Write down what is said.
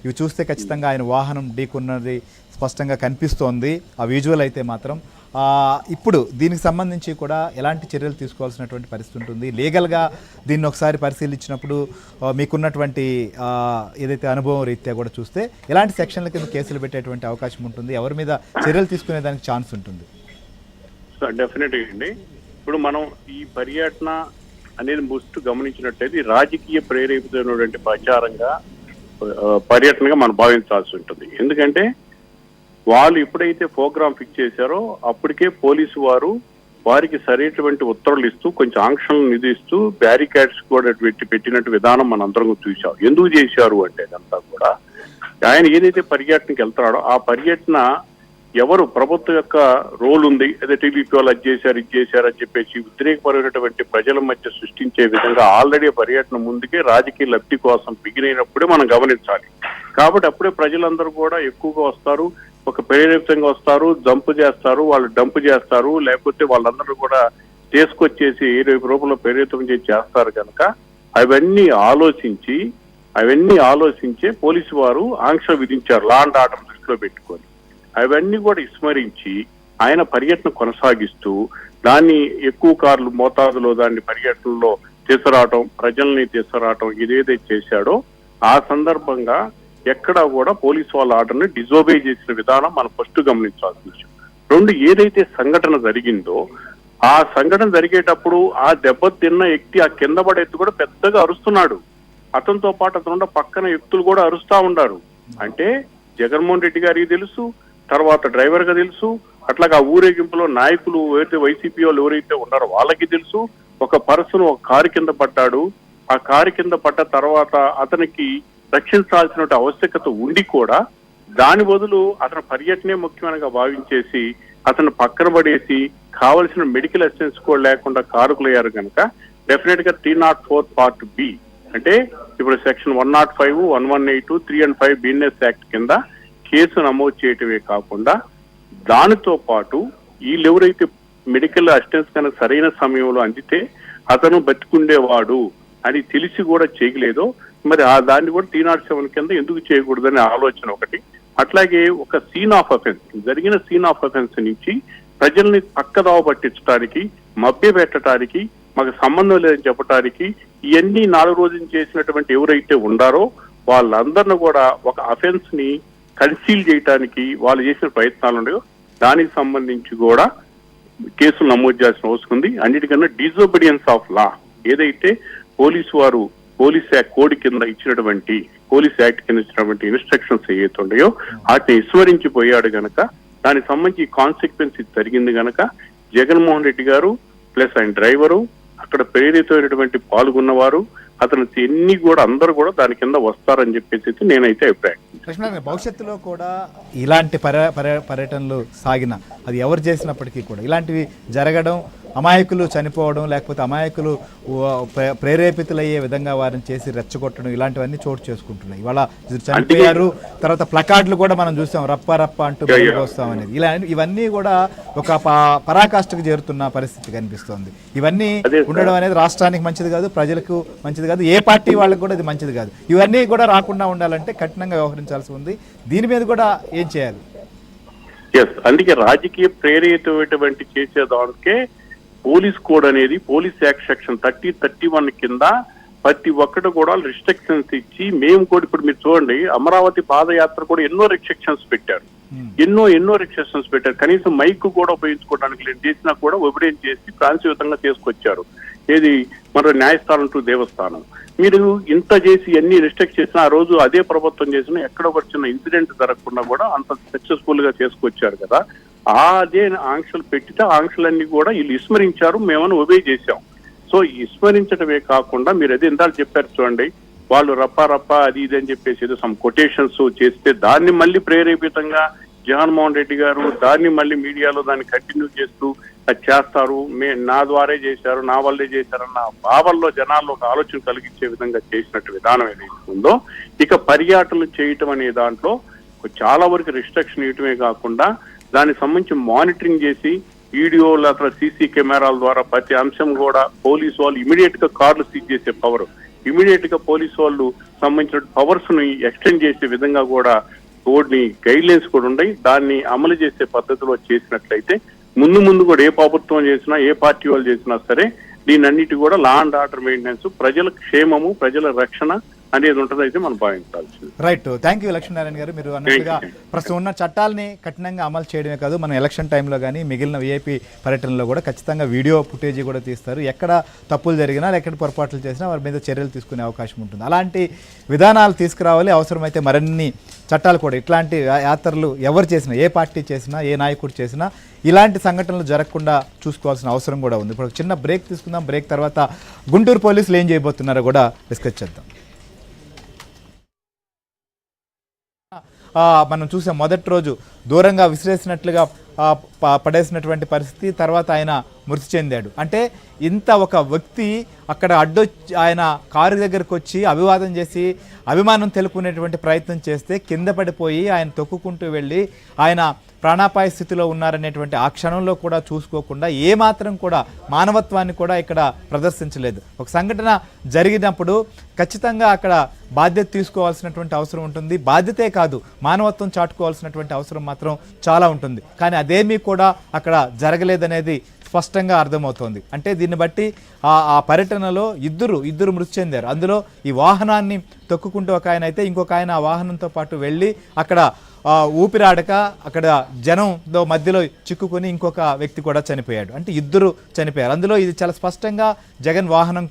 ఇవి చూస్తే ఖచ్చితంగా ఆయన వాహనం ఢీకొన్నది స్పష్టంగా కనిపిస్తోంది ఆ విజువల్ అయితే మాత్రం. ఇప్పుడు దీనికి సంబంధించి కూడా ఎలాంటి చర్యలు తీసుకోవాల్సినటువంటి పరిస్థితి ఉంటుంది? లీగల్గా దీన్ని ఒకసారి పరిశీలించినప్పుడు మీకున్నటువంటి ఏదైతే అనుభవం రీత్యా కూడా చూస్తే ఎలాంటి సెక్షన్ల కింద కేసులు పెట్టేటువంటి అవకాశం ఉంటుంది? ఎవరి మీద చర్యలు తీసుకునే దానికి ఛాన్స్ ఉంటుంది? డెఫినెట్గా అండి. ఇప్పుడు మనం ఈ పర్యటన అనేది ముస్తు గమనించినట్లయితే రాజకీయ ప్రేరేపితమైనటువంటి ప్రచారంగా పర్యటనగా మనం భావించాల్సి ఉంటుంది. ఎందుకంటే వాళ్ళు ఎప్పుడైతే ప్రోగ్రామ్ ఫిక్స్ చేశారో అప్పటికే పోలీసు వారు వారికి సరైనటువంటి ఉత్తర్వులు ఇస్తూ కొంచెం ఆంక్షలను విధిస్తూ బ్యారికేడ్స్ కూడా పెట్టినట్టు విధానం మన అందరం చూసాం. ఎందుకు చేశారు అంటే అదంతా కూడా ఆయన ఏదైతే పర్యటనకి వెళ్తున్నాడో ఆ పర్యటన ఎవరు ప్రభుత్వం యొక్క రోల్ ఉంది, అదే టీడీపీ వాళ్ళు అది చేశారు ఇది చేశారు అని చెప్పేసి ఉద్రేకపరమైనటువంటి ప్రజల మధ్య సృష్టించే విధంగా ఆల్రెడీ పర్యటన ముందుకే రాజకీయ లబ్ధి కోసం బిగినైనప్పుడే మనం గమనించాలి. కాబట్టి అప్పుడే ప్రజలందరూ కూడా ఎక్కువగా వస్తారు, ఒక ప్రేరేపితంగా వస్తారు, జంపు చేస్తారు, వాళ్ళు డంపు చేస్తారు, లేకపోతే వాళ్ళందరూ కూడా తీసుకొచ్చేసి ఏ రూపంలో ప్రేరేపితం చేస్తారు కనుక అవన్నీ ఆలోచించే పోలీసు వారు ఆంక్ష విధించారు లా అండ్ ఆర్డర్ దృష్టిలో పెట్టుకొని. అవన్నీ కూడా విస్మరించి ఆయన పర్యటన కొనసాగిస్తూ దాన్ని ఎక్కువ కార్లు మోతాదులో దాన్ని పర్యటనలో తీసుకురావటం, ప్రజల్ని తీసుకురావటం ఇదేదైతే చేశాడో ఆ సందర్భంగా ఎక్కడా కూడా పోలీసు వాళ్ళ ఆర్డర్ని డిజోబే చేసిన విధానం మనం ఫస్ట్ గమనించాల్సిన విషయం. రెండు, ఏదైతే సంఘటన జరిగిందో ఆ సంఘటన జరిగేటప్పుడు ఆ దెబ్బతిన్న వ్యక్తి ఆ కింద పడే ఎత్తు కూడా పెద్దగా అరుస్తున్నాడు. అతనితో పాటు అతను పక్కన వ్యక్తులు కూడా అరుస్తా ఉన్నారు. అంటే జగన్మోహన్ రెడ్డి గారికి తెలుసు, తర్వాత డ్రైవర్ గా తెలుసు, అట్లాగా ఊరేగింపులో నాయకులు ఎవరైతే వైసీపీ వాళ్ళు ఎవరైతే ఉన్నారో వాళ్ళకి తెలుసు. ఒక పర్సన్ ఒక కారు కింద పడ్డాడు, ఆ కారు కింద పడ్డ తర్వాత అతనికి రక్షించాల్సిన ఆవశ్యకత ఉండి కూడా దాని బదులు అతని పర్యటనే ముఖ్యమైనగా భావించేసి అతను పక్కన పడేసి కావలసిన మెడికల్ అసిస్టెన్స్ కూడా లేకుండా కారుకులయ్యారు కనుక డెఫినెట్ గా 304 పార్ట్ బి అంటే ఇప్పుడు సెక్షన్ 105, 118, 3 and 5 బిఎన్ఎస్ యాక్ట్ కింద కేసు నమోదు చేయటమే కాకుండా దానితో పాటు వీళ్ళు ఎవరైతే మెడికల్ అసిస్టెన్స్ కనుక సరైన సమయంలో అందితే అతను బతికుండేవాడు అని తెలిసి కూడా చేయలేదో మరి ఆ దాన్ని కూడా 307 కింద ఎందుకు చేయకూడదనే ఆలోచన ఒకటి. అట్లాగే ఒక సీన్ ఆఫ్ అఫెన్స్ జరిగిన సీన్ ఆఫ్ అఫెన్స్ నుంచి ప్రజల్ని పక్కదావ పట్టించడానికి, మభ్య పెట్టడానికి, మాకు సంబంధం లేదని చెప్పడానికి ఇవన్నీ 4 రోజులు చేసినటువంటి ఎవరైతే ఉండారో వాళ్ళందరినీ కూడా ఒక అఫెన్స్ ని కన్సీల్ చేయడానికి వాళ్ళు చేసిన ప్రయత్నాలు ఉన్నాయో దానికి సంబంధించి కూడా కేసులు నమోదు చేయాల్సిన అవసరం ఉంది. అన్నిటికన్నా డిజోబీడియన్స్ ఆఫ్ లా ఏదైతే పోలీసు వారు పోలీస్ యాక్ట్ కోడ్ కింద ఇచ్చినటువంటి పోలీస్ యాక్ట్ కింద ఇచ్చినటువంటి ఇన్స్ట్రక్షన్స్ ఏవైతే ఉన్నాయో వాటిని విస్మరించిపోయాడు గనక దానికి సంబంధించి కాన్సిక్వెన్స్ జరిగింది గనక జగన్మోహన్ రెడ్డి గారు ప్లస్ ఆయన డ్రైవరు అక్కడ ప్రేరితమైనటువంటి పాల్గొన్నవారు అతను ఎన్ని కూడా అందరూ కూడా దాని కింద వస్తారని చెప్పేసి నేనైతే అభిప్రాయం. భవిష్యత్తులో కూడా ఇలాంటి పర్యటనలు సాగిన అది ఎవరు చేసినప్పటికీ కూడా ఇలాంటివి జరగడం, అమాయకులు చనిపోవడం, లేకపోతే అమాయకులు ప్రేరేపితులయ్యే విధంగా వారిని చేసి రెచ్చగొట్టడం ఇలాంటివన్నీ చోటు చేసుకుంటున్నాయి. ఇవాళ చనిపోయారు, తర్వాత ప్లకార్డులు కూడా మనం చూసాం, రప్ప రప్ప అంటూ వస్తాం అనేది. ఇవన్నీ కూడా ఒక పరాకాష్ఠకు చేరుతున్న పరిస్థితి కనిపిస్తోంది. ఇవన్నీ ఉండడం అనేది రాష్ట్రానికి మంచిది కాదు, ప్రజలకు మంచిది కాదు, ఏ పార్టీ వాళ్ళకి కూడా ఇది మంచిది కాదు. ఇవన్నీ కూడా రాకుండా ఉండాలంటే కఠినంగా వ్యవహరించాల్సి ఉంది. దీని మీద కూడా ఏం చేయాలి? అందుకే రాజకీయ ప్రేరితమైనటువంటి చేసేదానికే పోలీస్ కోడ్ అనేది పోలీస్ యాక్ట్ సెక్షన్ 30-31 కింద ప్రతి ఒక్కటి కూడా రిస్ట్రిక్షన్స్ ఇచ్చి మేము కూడా ఇప్పుడు మీరు చూడండి అమరావతి పాదయాత్ర కూడా ఎన్నో రిస్ట్రిక్షన్స్ పెట్టారు, ఎన్నో రిస్ట్రిక్షన్స్ పెట్టారు. కనీసం మైక్ కూడా ఉపయోగించుకోవడానికి లేదు, చేసినా కూడా ఒబిడియన్స్ చేసి ప్రాంతీయతంగా తీసుకొచ్చారు. ఏది మన న్యాయస్థానం టు దేవస్థానం. మీరు ఇంత చేసి ఎన్ని రిస్ట్రిక్ట్ చేసినా ఆ రోజు అదే ప్రభుత్వం చేసినా ఎక్కడ ఒక చిన్న ఇన్సిడెంట్ జరగకుండా కూడా అంత సక్సెస్ఫుల్ గా చేసుకొచ్చారు కదా. అదే ఆంక్షలు పెట్టితే ఆంక్షలన్నీ కూడా వీళ్ళు విస్మరించారు, మేమని ఒబే చేశాం. సో విస్మరించడమే కాకుండా మీరు అదే ఇందాక చెప్పారు చూడండి, వాళ్ళు రప్ప అది ఇది అని చెప్పేసి ఏదో సమ్ కొటేషన్స్ చేస్తే దాన్ని మళ్ళీ ప్రేరేపితంగా జగన్మోహన్ రెడ్డి గారు దాన్ని మళ్ళీ మీడియాలో దాన్ని కంటిన్యూ చేస్తూ అది చేస్తారు, నా ద్వారే చేశారు, నా వల్లే చేశారన్న భావనలో జనాల్లో ఒక ఆలోచన కలిగించే విధంగా చేసినట్టు విధానం ఏదైతే ఉందో ఇక పర్యటనలు చేయటం అనే దాంట్లో చాలా వరకు రిస్ట్రిక్షన్ ఇవ్వటమే కాకుండా దానికి సంబంధించి మానిటరింగ్ చేసి వీడియోలు అక్కడ సీసీ కెమెరాల ద్వారా ప్రతి అంశం కూడా పోలీసు వాళ్ళు ఇమీడియట్ గా కార్లు సీజ్ చేసే పవర్ ఇమీడియట్ గా పోలీసు వాళ్ళు సంబంధించిన పవర్స్ ని ఎక్స్టెండ్ చేసే విధంగా కూడా కొన్ని గైడ్ లైన్స్ కూడా ఉన్నాయి. దాన్ని అమలు చేసే పద్ధతిలో చేసినట్లయితే ముందు ముందు కూడా ఏ ప్రభుత్వం చేసినా ఏ పార్టీ వాళ్ళు చేసినా సరే దీని అన్నిటి కూడా లా అండ్ ఆర్డర్ మెయింటెనెన్స్, ప్రజల క్షేమము, ప్రజల రక్షణ అనేది ఉంటుంది అయితే మనం భావించాల్సింది. రైట్, థ్యాంక్ యూ లక్ష్మీనారాయణ గారు. మీరు అన్నట్టుగా ప్రస్తుతం ఉన్న చట్టాలని కఠినంగా అమలు చేయడమే కాదు, మనం ఎలక్షన్ టైంలో కానీ మిగిలిన విఐపి పర్యటనలో కూడా ఖచ్చితంగా వీడియో ఫుటేజీ కూడా తీస్తారు. ఎక్కడ తప్పులు జరిగినా ఎక్కడ పొరపాట్లు చేసినా వారి మీద చర్యలు తీసుకునే అవకాశం ఉంటుంది. అలాంటి విధానాలు తీసుకురావాలి. అవసరమైతే మరిన్ని చట్టాలు కూడా ఇట్లాంటి యాత్రలు ఎవరు చేసినా, ఏ పార్టీ చేసినా, ఏ నాయకుడు చేసినా ఇలాంటి సంఘటనలు జరగకుండా చూసుకోవాల్సిన అవసరం కూడా ఉంది. ఇప్పుడు ఒక చిన్న బ్రేక్ తీసుకుందాం. బ్రేక్ తర్వాత గుంటూరు పోలీసులు ఏం చేయబోతున్నారో కూడా డిస్కస్ చేద్దాం. మనం చూసాం మొదటి రోజు దూరంగా విసిరేసినట్లుగా పడేసినటువంటి పరిస్థితి, తర్వాత ఆయన మృతి చెందాడు. అంటే ఇంత ఒక వ్యక్తి అక్కడ అడ్డొచ్చి ఆయన కారు దగ్గరకు వచ్చి అభివాదం చేసి అభిమానం తెలుపుకునేటువంటి ప్రయత్నం చేస్తే కింద పడిపోయి ఆయన తొక్కుకుంటూ వెళ్ళి ఆయన ప్రాణాపాయ స్థితిలో ఉన్నారనేటువంటి ఆ క్షణంలో కూడా చూసుకోకుండా ఏమాత్రం కూడా మానవత్వాన్ని కూడా ఇక్కడ ప్రదర్శించలేదు. ఒక సంఘటన జరిగినప్పుడు ఖచ్చితంగా అక్కడ బాధ్యత తీసుకోవాల్సినటువంటి అవసరం ఉంటుంది. బాధ్యతే కాదు, మానవత్వం చాటుకోవాల్సినటువంటి అవసరం మాత్రం చాలా ఉంటుంది. కానీ అదేమీ కూడా అక్కడ జరగలేదనేది స్పష్టంగా అర్థమవుతోంది. అంటే దీన్ని బట్టి ఆ పర్యటనలో ఇద్దరు మృతి చెందారు. అందులో ఈ వాహనాన్ని తొక్కుకుంటూ ఒక ఆయన అయితే ఇంకొక ఆయన ఆ వాహనంతో పాటు వెళ్ళి అక్కడ ఊపిరాడక అక్కడ జనంతో మధ్యలో చిక్కుకొని ఇంకొక వ్యక్తి కూడా చనిపోయాడు. అంటే ఇద్దరు చనిపోయారు. అందులో ఇది చాలా స్పష్టంగా జగన్ వాహనం